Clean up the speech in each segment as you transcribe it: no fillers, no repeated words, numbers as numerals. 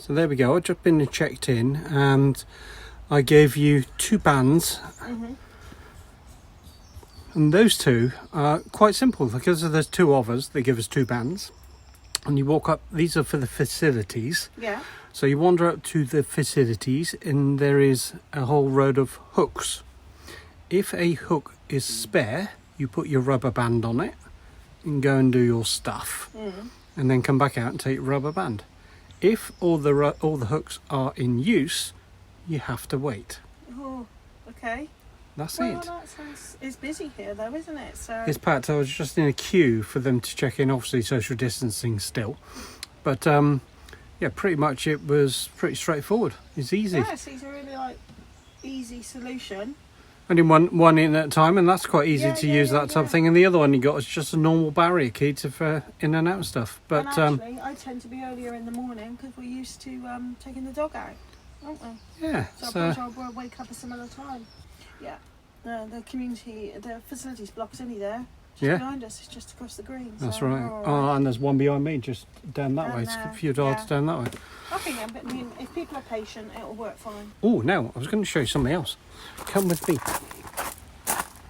So there we go. I've just been checked in and I gave you 2 bands. And those 2 are quite simple because there's 2 of us. They give us 2 bands. And you walk up, these are for the facilities. Yeah. So you wander up to the facilities and there is a whole road of hooks. If a hook is spare, you put your rubber band on it and go and do your stuff. And then come back out and take your rubber band. If all the hooks are in use, you have to wait. Oh, okay. That's well, it. That sounds, it's busy here though, isn't it? So it's packed. I was just in a queue for them to check in, obviously social distancing still. But yeah, pretty much it was pretty straightforward. It's easy. Yeah, so it's a really easy solution. Only one in at a time, and that's quite easy to use that type of thing. And the other one you got is just a normal barrier key to for in and out stuff. But and actually, I tend to be earlier in the morning because we're used to taking the dog out, aren't we? Yeah. So I'll wake up a similar time. Yeah. The community, the facilities block's only there. Just behind us, it's just across the green. That's so right. Oh, and there's one behind me, just down that way. It's a few yards down that way. I think, I mean, if people are patient, it'll work fine. Oh, now I was going to show you something else. Come with me.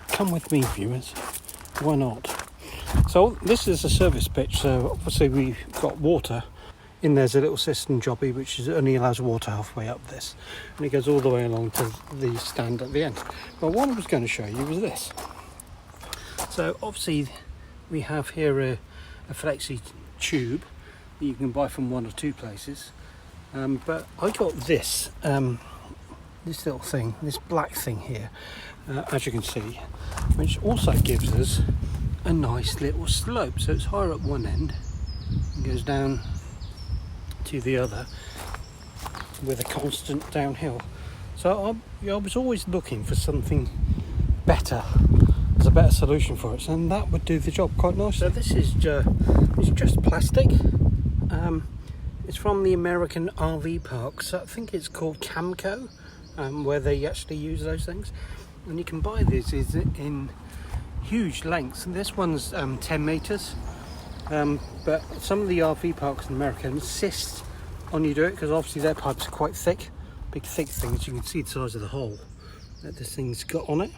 Come with me, viewers. Why not? So this is a service pitch. So obviously we've got water. In there's a little cistern jobby which only allows water halfway up this, and it goes all the way along to the stand at the end. But what I was going to show you was this. So obviously we have here a flexi tube that you can buy from 1 or 2 places, but I got this this little thing, this black thing here, as you can see, which also gives us a nice little slope. So it's higher at one end and goes down to the other with a constant downhill. So I was always looking for something better, as a better solution for it, and that would do the job quite nicely. So this is it's just plastic. It's from the American RV parks. I think it's called Camco, where they actually use those things, and you can buy these in huge lengths. And this one's 10 meters. But some of the RV parks in America insist on you do it because obviously their pipes are quite thick, big thick things. You can see the size of the hole that this thing's got on it.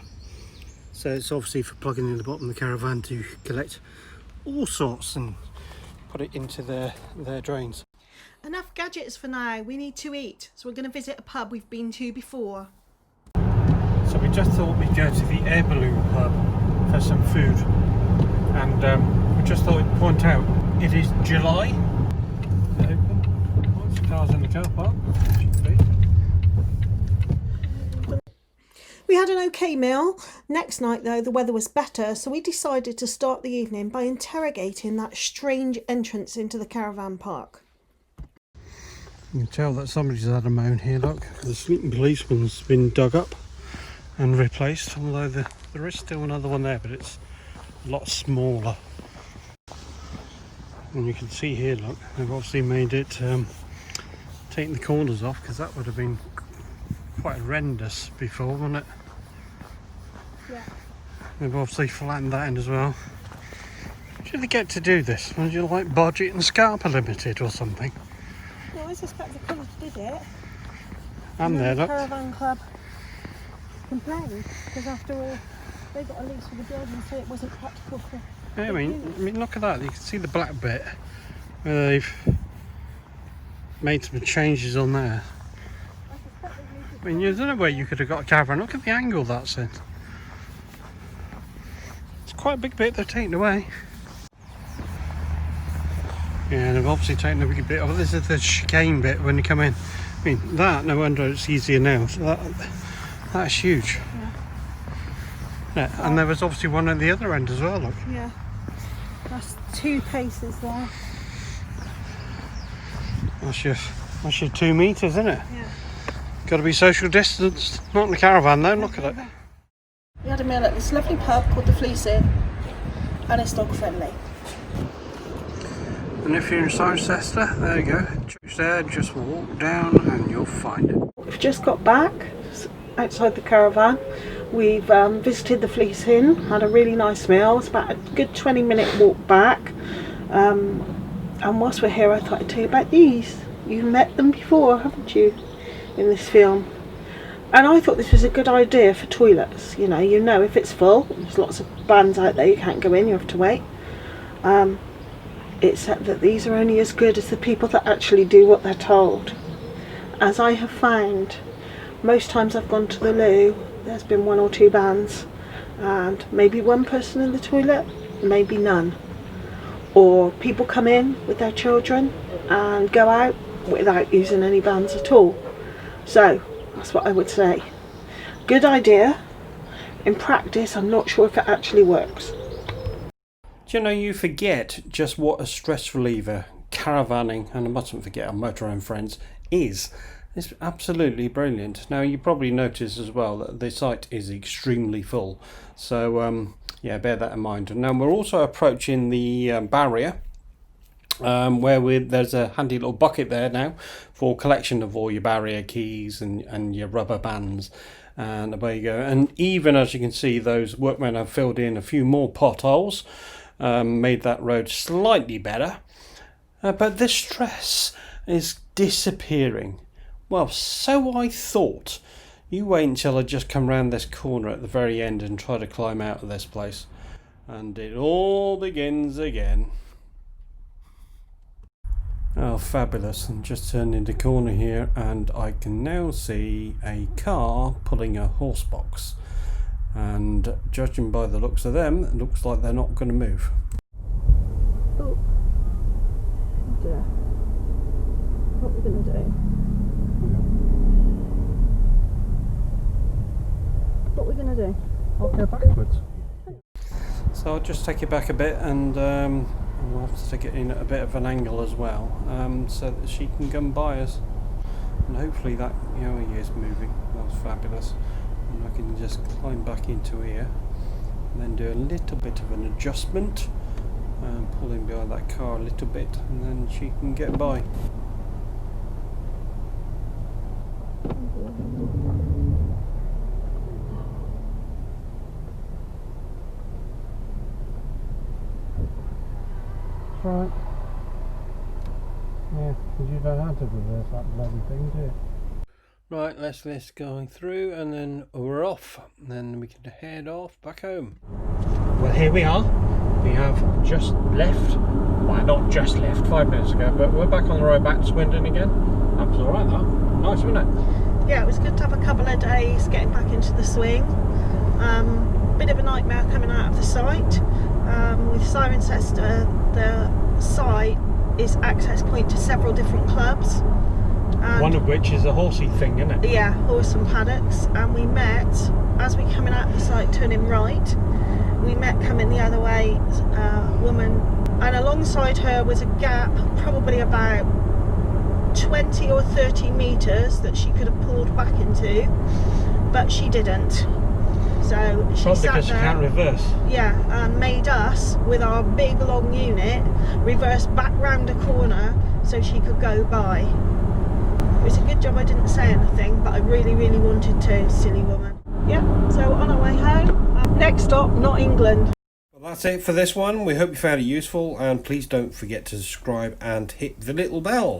So it's obviously for plugging in the bottom of the caravan to collect all sorts and put it into their drains. Enough gadgets for now. We need to eat, so we're going to visit a pub we've been to before. So we just thought we'd go to the Air Balloon pub for some food, and we just thought we'd point out it is July. Open. Lots of cars in the car park. We had an okay meal. Next night though the weather was better, so we decided to start the evening by interrogating that strange entrance into the caravan park. You can tell that somebody's had a moan here, look. The sleeping policeman's been dug up and replaced, although there is still another one there, but it's a lot smaller. And you can see here, look, they've obviously made it taking the corners off, because that would have been quite horrendous before, wouldn't it? Yeah. They've obviously flattened that end as well. Did they get to do this? Was you like Budget and Scarpa Limited or something? Well, I suspect the college did it. And there, the look. Caravan Club complained, because after all, they got a lease for the building, so it wasn't practical for... Yeah, I mean, look at that. You can see the black bit where they've made some changes on there. I mean, there's no way you could have got a caravan. Look at the angle that's in. It's quite a big bit they've taken away. Yeah, they've obviously taken a big bit off. This is the chicane bit when you come in. I mean, that, no wonder it's easier now. So that's huge. Yeah, and there was obviously one at the other end as well, look. Yeah, that's 2 paces there. That's your 2 meters, isn't it? Yeah. Got to be social distanced. Not in the caravan though, look at it. We had a meal at this lovely pub called the Fleece Inn, and it's dog friendly. And if you're in Cirencester, there you go. Choose there, just walk down and you'll find it. We've just got back outside the caravan. We've visited the Fleece Inn, had a really nice meal. It's about a good 20-minute walk back. And whilst we're here, I thought I'd tell you about these You've met them before, haven't you, in this film? And I thought this was a good idea for toilets. You know, if it's full, there's lots of vans out there, you can't go in, you have to wait. Except that these are only as good as the people that actually do what they're told. As I have found, most times I've gone to the loo, there's been 1 or 2 vans, and maybe one person in the toilet, maybe none. Or people come in with their children and go out without using any vans at all. So that's what I would say. Good idea. In practice, I'm not sure if it actually works. Do you know, you forget just what a stress reliever caravanning, and I mustn't forget our motorhome friends, is. It's absolutely brilliant. Now, you probably notice as well that the site is extremely full. So, yeah, bear that in mind. Now, we're also approaching the barrier, where there's a handy little bucket there now for collection of all your barrier keys and your rubber bands. And away you go. And even, as you can see, those workmen have filled in a few more potholes, made that road slightly better. But the stress is disappearing. Well, so I thought. You wait until I just come round this corner at the very end and try to climb out of this place. And it all begins again. Oh, fabulous. And just turned into the corner here and I can now see a car pulling a horse box. And judging by the looks of them, it looks like they're not going to move. Oh dear. What are we going to do? What are we going to do? I'll go backwards. So I'll just take it back a bit, and we'll have to take it in at a bit of an angle as well, so that she can come by us. And hopefully that, he is moving. That was fabulous. And I can just climb back into here, and then do a little bit of an adjustment, and pull in behind that car a little bit, and then she can get by. Right. Yeah, because you don't have to reverse that bloody thing, do you? Right, let's go through and then we're off. And then we can head off back home. Well, here we are. We have just left. Well, not just left, 5 minutes ago, but we're back on the road back to Swindon again. That was alright, that. Nice, wasn't it? Yeah, it was good to have a couple of days getting back into the swing. Bit of a nightmare coming out of the site. With Cirencester, the site is access point to several different clubs. And one of which is a horsey thing, isn't it? Yeah, horse and paddocks. And we met, as we coming out of the site turning right, we met coming the other way a woman, and alongside her was a gap, probably about 20 or 30 metres that she could have pulled back into, but she didn't. So she probably sat because there, she can't reverse. Yeah, and made us, with our big long unit, reverse back round a corner so she could go by. It was a good job I didn't say anything, but I really, really wanted to, silly woman. Yeah, so on our way home. Next stop, not England. Well, that's it for this one. We hope you found it useful, and please don't forget to subscribe and hit the little bell.